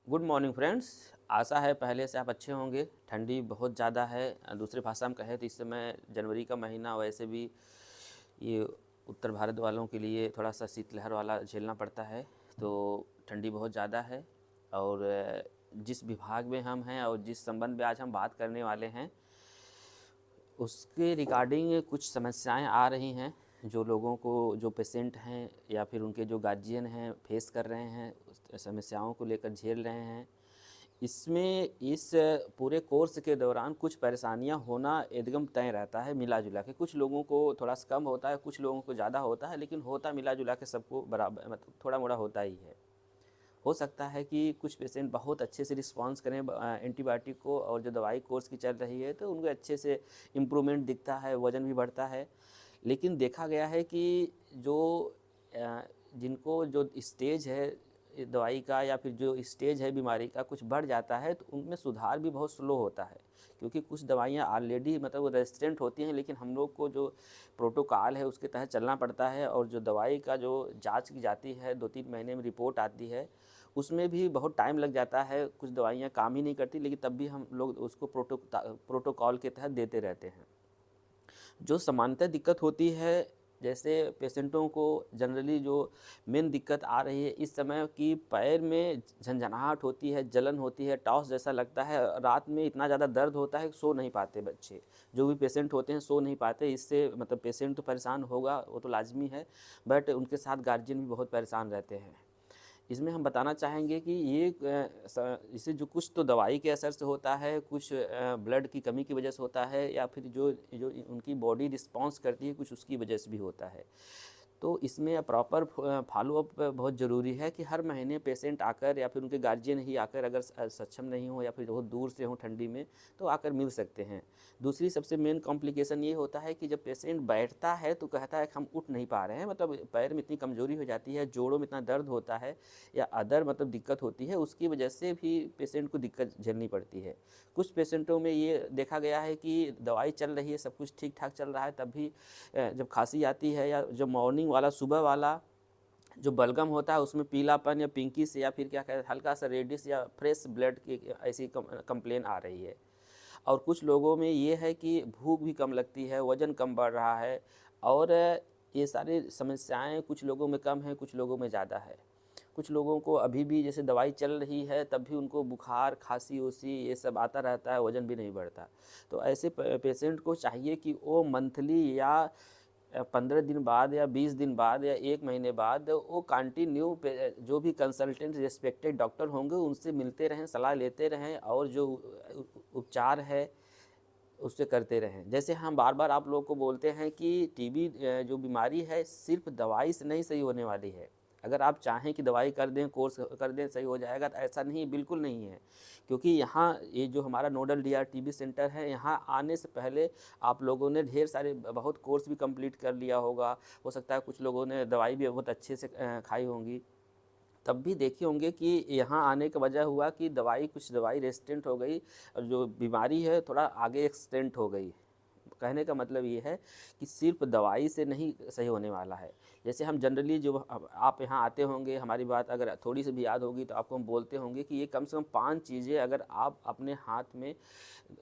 Good morning friends. आशा है पहले से आप अच्छे होंगे। ठंडी बहुत ज़्यादा है। दूसरी भाषा में कहें तो इस समय जनवरी का महीना वैसे भी ये उत्तर भारत वालों के लिए थोड़ा सा शीतलहर वाला झेलना पड़ता है। तो ठंडी बहुत ज़्यादा है और जिस विभाग में हम हैं और जिस संबंध में आज हम बात करने वाले हैं उसके रिगार्डिंग कुछ समस्याएं आ रही हैं जो लोगों को, जो पेशेंट हैं या फिर उनके जो गार्जियन हैं फेस कर रहे हैं, उस समस्याओं को लेकर झेल रहे हैं। इसमें इस पूरे कोर्स के दौरान कुछ परेशानियां होना एकदम तय रहता है मिला जुला के। कुछ लोगों को थोड़ा सा कम होता है, कुछ लोगों को ज़्यादा होता है, लेकिन होता मिला जुला के सबको बराबर, मतलब थोड़ा मोड़ा होता ही है। हो सकता है कि कुछ पेशेंट बहुत अच्छे से रिस्पॉन्स करें एंटीबायोटिक को, और जो दवाई कोर्स की चल रही है तो उनको अच्छे से इम्प्रूवमेंट दिखता है, वज़न भी बढ़ता है। लेकिन देखा गया है कि जो जिनको जो स्टेज है दवाई का या फिर जो स्टेज है बीमारी का कुछ बढ़ जाता है तो उनमें सुधार भी बहुत स्लो होता है, क्योंकि कुछ दवाइयाँ ऑलरेडी मतलब वो रेजिस्टेंट होती हैं, लेकिन हम लोग को जो प्रोटोकॉल है उसके तहत चलना पड़ता है। और जो दवाई का जो जांच की जाती है 2-3 महीने में रिपोर्ट आती है, उसमें भी बहुत टाइम लग जाता है। कुछ दवाइयाँ काम ही नहीं करती, लेकिन तब भी हम लोग उसको प्रोटोकॉल के तहत देते रहते हैं। जो सामान्यतः दिक्कत होती है, जैसे पेशेंटों को जनरली जो मेन दिक्कत आ रही है इस समय कि पैर में झंझनाहट होती है, जलन होती है, टॉस जैसा लगता है, रात में इतना ज़्यादा दर्द होता है, सो नहीं पाते बच्चे। जो भी पेशेंट होते हैं सो नहीं पाते। इससे मतलब पेशेंट तो परेशान होगा, वो तो लाजमी है, बट उनके साथ गार्जियन भी बहुत परेशान रहते हैं। इसमें हम बताना चाहेंगे कि ये इसे जो कुछ तो दवाई के असर से होता है, कुछ ब्लड की कमी की वजह से होता है, या फिर जो जो उनकी बॉडी रिस्पॉन्स करती है कुछ उसकी वजह से भी होता है। तो इसमें प्रॉपर फॉलो अप बहुत ज़रूरी है कि हर महीने पेशेंट आकर या फिर उनके गार्जियन ही आकर, अगर सक्षम नहीं हो या फिर बहुत दूर से हो ठंडी में, तो आकर मिल सकते हैं। दूसरी सबसे मेन कॉम्प्लिकेशन ये होता है कि जब पेशेंट बैठता है तो कहता है कि हम उठ नहीं पा रहे हैं, मतलब पैर में इतनी कमज़ोरी हो जाती है, जोड़ों में इतना दर्द होता है या अदर मतलब दिक्कत होती है, उसकी वजह से भी पेशेंट को दिक्कत झेलनी पड़ती है। कुछ पेशेंटों में ये देखा गया है कि दवाई चल रही है, सब कुछ ठीक ठाक चल रहा है, तब भी जब खांसी आती है या जो मॉर्निंग वाला सुबह वाला जो बलगम होता है उसमें पीलापन या पिंकी से या फिर क्या कहते हैं हल्का सा रेडिश या फ्रेश ब्लड की ऐसी कंप्लेन आ रही है। और कुछ लोगों में ये है कि भूख भी कम लगती है, वज़न कम बढ़ रहा है, और ये सारी समस्याएं कुछ लोगों में कम है, कुछ लोगों में ज़्यादा है। कुछ लोगों को अभी भी जैसे दवाई चल रही है तब भी उनको बुखार, खांसी उसी ये सब आता रहता है, वज़न भी नहीं बढ़ता। तो ऐसे पेशेंट को चाहिए कि वो मंथली या 15 दिन बाद या 20 दिन बाद या 1 महीने बाद वो कंटिन्यू जो भी कंसल्टेंट रिस्पेक्टेड डॉक्टर होंगे उनसे मिलते रहें, सलाह लेते रहें, और जो उपचार है उससे करते रहें। जैसे हम बार बार आप लोगों को बोलते हैं कि टीबी जो बीमारी है सिर्फ दवाई से नहीं सही होने वाली है। अगर आप चाहें कि दवाई कर दें, कोर्स कर दें, सही हो जाएगा, तो ऐसा नहीं, बिल्कुल नहीं है। क्योंकि यहाँ ये जो हमारा नोडल डीआरटीबी सेंटर है, यहाँ आने से पहले आप लोगों ने ढेर सारे बहुत कोर्स भी कंप्लीट कर लिया होगा। हो सकता है कुछ लोगों ने दवाई भी बहुत अच्छे से खाई होंगी, तब भी देखे होंगे कि यहाँ आने का वजह हुआ कि कुछ दवाई रेजिस्टेंट हो गई और जो बीमारी है थोड़ा आगे एक्सटेंट हो गई। कहने का मतलब ये है कि सिर्फ दवाई से नहीं सही होने वाला है। जैसे हम जनरली जो आप यहाँ आते होंगे, हमारी बात अगर थोड़ी सी भी याद होगी तो आपको हम बोलते होंगे कि ये कम से कम 5 चीज़ें अगर आप अपने हाथ में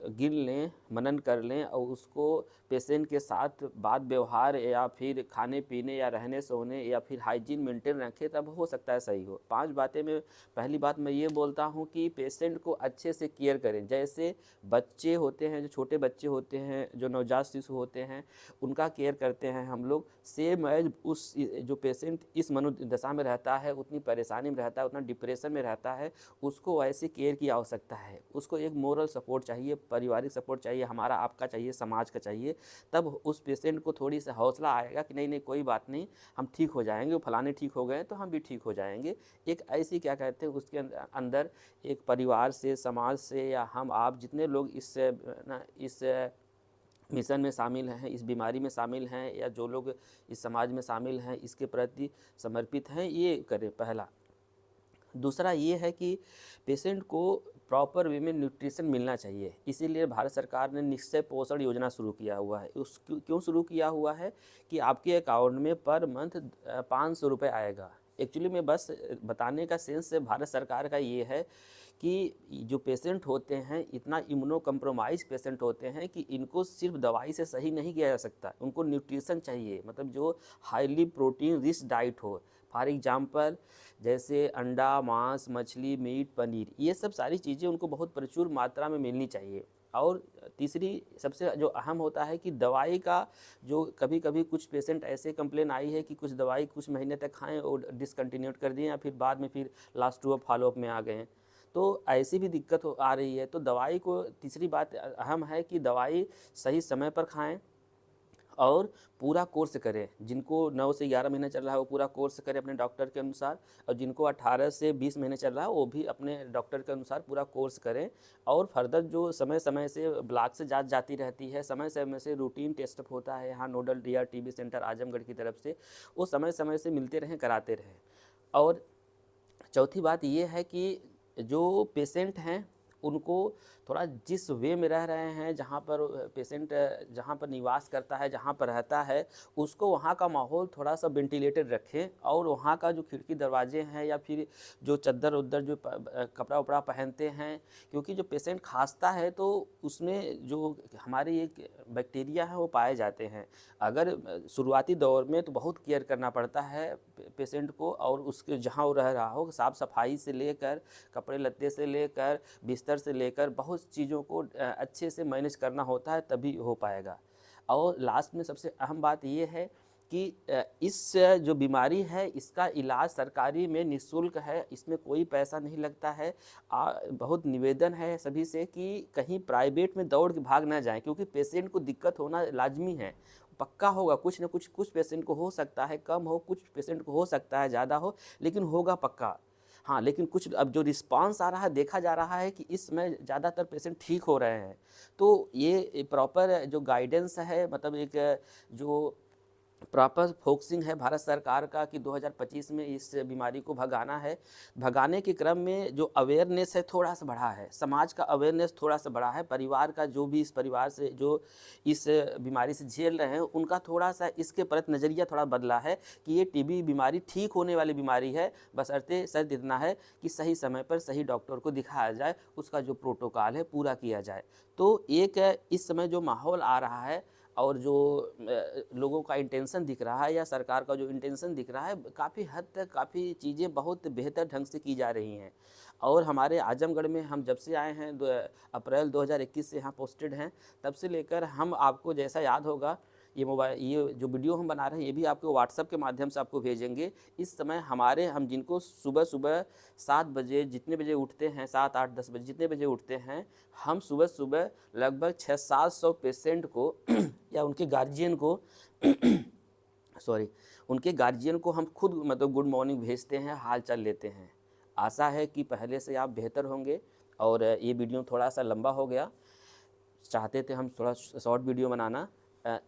गिन लें, मनन कर लें, और उसको पेशेंट के साथ बात व्यवहार या फिर खाने पीने या रहने सोने या फिर हाइजीन मेंटेन रखें, तब हो सकता है सही हो। 5 बातें में पहली बात मैं ये बोलता हूँ कि पेशेंट को अच्छे से केयर करें। जैसे बच्चे होते हैं, जो छोटे बच्चे होते हैं, जो नवजात शिशु होते हैं, उनका केयर करते हैं हम लोग, सेम एज उस जो पेशेंट इस मनोदशा में रहता है, उतनी परेशानी में रहता है, उतना डिप्रेशन में रहता है, उसको ऐसे केयर की आवश्यकता है। उसको एक मोरल सपोर्ट चाहिए, पारिवारिक सपोर्ट चाहिए, हमारा आपका चाहिए, समाज का चाहिए। तब उस पेशेंट को थोड़ी सा हौसला आएगा कि नहीं नहीं कोई बात नहीं, हम ठीक हो जाएंगे, वो फलाने ठीक हो गए तो हम भी ठीक हो जाएंगे। एक ऐसी क्या कहते हैं उसके अंदर एक परिवार से, समाज से, या हम आप जितने लोग इस मिशन में शामिल हैं, इस बीमारी में शामिल हैं, या जो लोग इस समाज में शामिल हैं, इसके प्रति समर्पित हैं, ये करें पहला। दूसरा ये है कि पेशेंट को प्रॉपर वे में न्यूट्रिशन मिलना चाहिए। इसीलिए भारत सरकार ने निश्चय पोषण योजना शुरू किया हुआ है। क्यों शुरू किया हुआ है कि आपके अकाउंट में पर मंथ 500 रुपये आएगा। एक्चुअली में बस बताने का सेंस भारत सरकार का ये है कि जो पेशेंट होते हैं इतना इम्यूनो कम्प्रोमाइज़ पेशेंट होते हैं कि इनको सिर्फ दवाई से सही नहीं किया जा सकता, उनको न्यूट्रिशन चाहिए, मतलब जो हाईली प्रोटीन रिच डाइट हो। फॉर एग्जांपल जैसे अंडा, मांस, मछली, मीट, पनीर, ये सब सारी चीज़ें उनको बहुत प्रचुर मात्रा में मिलनी चाहिए। और तीसरी सबसे जो अहम होता है कि दवाई का जो कभी कभी कुछ पेशेंट ऐसे कंप्लेन आई है कि कुछ दवाई कुछ महीने तक खाएं और डिसकंटिन्यूट कर दिए या फिर बाद में फिर लास्ट टू फॉलोअप में आ गए हैं, तो ऐसी भी दिक्कत आ रही है। तो दवाई को तीसरी बात अहम है कि दवाई सही समय पर खाएं और पूरा कोर्स करें। जिनको 9 से 11 महीने चल रहा है वो पूरा कोर्स करें अपने डॉक्टर के अनुसार, और जिनको 18 से 20 महीने चल रहा है वो भी अपने डॉक्टर के अनुसार पूरा कोर्स करें। और फर्दर जो समय समय से ब्लॉक से जांच जाती रहती है, समय समय से रूटीन टेस्टअप होता है यहाँ नोडल या टीबी सेंटर आजमगढ़ की तरफ से, वो समय समय से मिलते रहें, कराते रहें। और चौथी बात ये है कि जो पेशेंट हैं उनको थोड़ा जिस वे में रह रहे हैं, जहाँ पर पेशेंट जहाँ पर निवास करता है, जहाँ पर रहता है, उसको वहाँ का माहौल थोड़ा सा वेंटिलेटेड रखें। और वहाँ का जो खिड़की दरवाजे हैं या फिर जो चद्दर उद्दर जो कपड़ा उपड़ा पहनते हैं, क्योंकि जो पेशेंट खांसता है तो उसमें जो हमारे एक बैक्टीरिया है वो पाए जाते हैं। अगर शुरुआती दौर में तो बहुत केयर करना पड़ता है पेशेंट को, और उसके जहाँ वो रह रहा हो साफ़ सफाई से लेकर कपड़े लत्ते से लेकर बिस्तर से लेकर बहुत चीज़ों को अच्छे से मैनेज करना होता है, तभी हो पाएगा। और लास्ट में सबसे अहम बात ये है कि इस जो बीमारी है इसका इलाज सरकारी में निःशुल्क है, इसमें कोई पैसा नहीं लगता है। बहुत निवेदन है सभी से कि कहीं प्राइवेट में दौड़ के भाग ना जाएं, क्योंकि पेशेंट को दिक्कत होना लाजमी है, पक्का होगा। कुछ न कुछ पेशेंट को हो सकता है कम हो, कुछ पेशेंट को हो सकता है ज़्यादा हो, लेकिन होगा पक्का। हाँ, लेकिन कुछ अब जो रिस्पांस आ रहा है, देखा जा रहा है कि इस समय ज़्यादातर पेशेंट ठीक हो रहे हैं। तो ये प्रॉपर जो गाइडेंस है, मतलब एक जो प्रॉपर फोकसिंग है भारत सरकार का कि 2025 में इस बीमारी को भगाना है। भगाने के क्रम में जो अवेयरनेस है थोड़ा सा बढ़ा है, समाज का अवेयरनेस थोड़ा सा बढ़ा है, परिवार का जो भी इस परिवार से जो इस बीमारी से झेल रहे हैं उनका थोड़ा सा इसके प्रति नज़रिया थोड़ा बदला है कि ये टीबी बीमारी ठीक होने वाली बीमारी है, बशर्ते शर्त इतना है कि सही समय पर सही डॉक्टर को दिखाया जाए, उसका जो प्रोटोकॉल है पूरा किया जाए। तो एक इस समय जो माहौल आ रहा है और जो लोगों का इंटेंशन दिख रहा है या सरकार का जो इंटेंशन दिख रहा है, काफ़ी हद तक काफ़ी चीज़ें बहुत बेहतर ढंग से की जा रही हैं। और हमारे आजमगढ़ में हम जब से आए हैं अप्रैल 2021 से यहाँ पोस्टेड हैं, तब से लेकर हम आपको जैसा याद होगा ये जो वीडियो हम बना रहे हैं ये भी आपको व्हाट्सएप के माध्यम से आपको भेजेंगे। इस समय हम जिनको सुबह सुबह 7 बजे जितने बजे उठते हैं, 7, 8, 10 बजे जितने बजे उठते हैं, हम सुबह सुबह लगभग 600-700 पेशेंट को या उनके गार्जियन को सॉरी उनके गार्जियन को हम खुद मतलब गुड मॉर्निंग भेजते हैं, हाल चाल लेते हैं। आशा है कि पहले से आप बेहतर होंगे। और ये वीडियो थोड़ा सा लंबा हो गया, चाहते थे हम थोड़ा शॉर्ट वीडियो बनाना।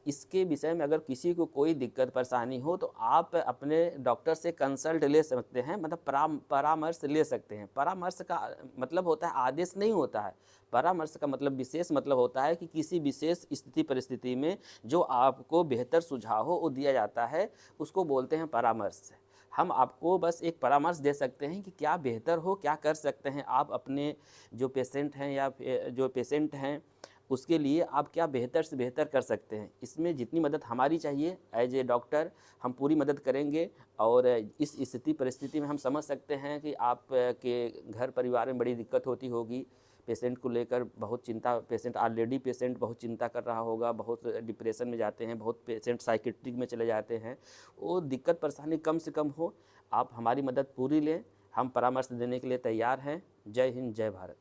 इसके विषय में अगर किसी को कोई दिक्कत परेशानी हो तो आप अपने डॉक्टर से कंसल्ट ले सकते हैं, मतलब परामर्श ले सकते हैं। परामर्श का मतलब होता है आदेश नहीं होता है। परामर्श का मतलब विशेष मतलब होता है कि किसी विशेष स्थिति परिस्थिति में जो आपको बेहतर सुझाव हो वो दिया जाता है, उसको बोलते हैं परामर्श। हम आपको बस एक परामर्श दे सकते हैं कि क्या बेहतर हो, क्या कर सकते हैं आप अपने जो पेशेंट हैं या जो पेशेंट हैं उसके लिए आप क्या बेहतर से बेहतर कर सकते हैं। इसमें जितनी मदद हमारी चाहिए एज ए डॉक्टर हम पूरी मदद करेंगे। और इस स्थिति परिस्थिति में हम समझ सकते हैं कि आप के घर परिवार में बड़ी दिक्कत होती होगी, पेशेंट को लेकर बहुत चिंता, पेशेंट ऑलरेडी पेशेंट बहुत चिंता कर रहा होगा, बहुत डिप्रेशन में जाते हैं, बहुत पेशेंट साइकेट्रिक में चले जाते हैं। वो दिक्कत परेशानी कम से कम हो, आप हमारी मदद पूरी लें, हम परामर्श देने के लिए तैयार हैं। जय हिंद, जय भारत।